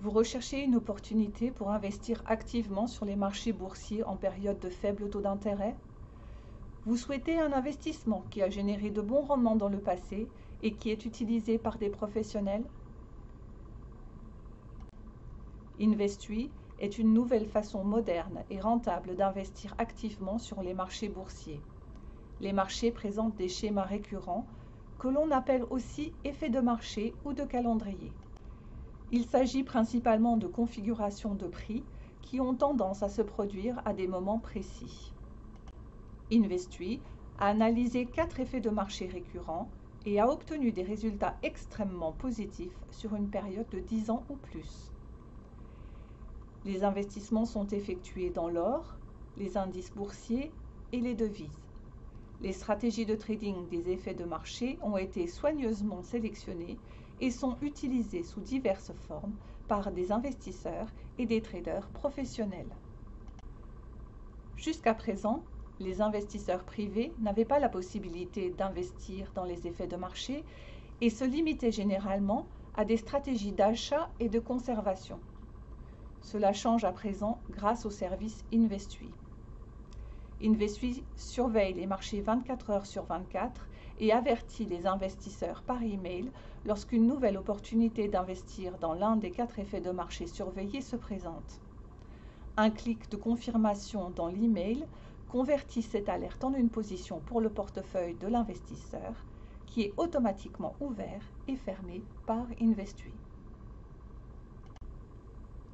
Vous recherchez une opportunité pour investir activement sur les marchés boursiers en période de faible taux d'intérêt? Vous souhaitez un investissement qui a généré de bons rendements dans le passé et qui est utilisé par des professionnels? Investui est une nouvelle façon moderne et rentable d'investir activement sur les marchés boursiers. Les marchés présentent des schémas récurrents que l'on appelle aussi effets de marché ou de calendrier. Il s'agit principalement de configurations de prix qui ont tendance à se produire à des moments précis. Investui a analysé 4 effets de marché récurrents et a obtenu des résultats extrêmement positifs sur une période de 10 ans ou plus. Les investissements sont effectués dans l'or, les indices boursiers et les devises. Les stratégies de trading des effets de marché ont été soigneusement sélectionnées et sont utilisées sous diverses formes par des investisseurs et des traders professionnels. Jusqu'à présent, les investisseurs privés n'avaient pas la possibilité d'investir dans les effets de marché et se limitaient généralement à des stratégies d'achat et de conservation. Cela change à présent grâce au service Investui. Investui surveille les marchés 24 heures sur 24 et avertit les investisseurs par email lorsqu'une nouvelle opportunité d'investir dans l'un des 4 effets de marché surveillés se présente. Un clic de confirmation dans l'email convertit cette alerte en une position pour le portefeuille de l'investisseur qui est automatiquement ouvert et fermé par Investui.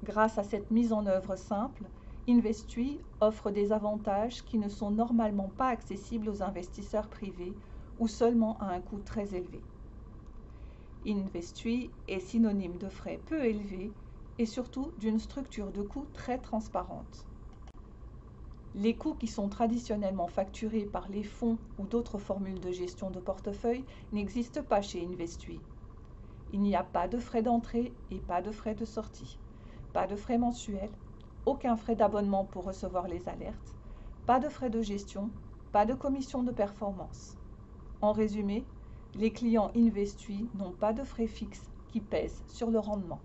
Grâce à cette mise en œuvre simple, Investui offre des avantages qui ne sont normalement pas accessibles aux investisseurs privés ou seulement à un coût très élevé. Investui est synonyme de frais peu élevés et surtout d'une structure de coûts très transparente. Les coûts qui sont traditionnellement facturés par les fonds ou d'autres formules de gestion de portefeuille n'existent pas chez Investui. Il n'y a pas de frais d'entrée et pas de frais de sortie. Pas de frais mensuels, aucun frais d'abonnement pour recevoir les alertes, pas de frais de gestion, pas de commission de performance. En résumé, les clients Investui n'ont pas de frais fixes qui pèsent sur le rendement.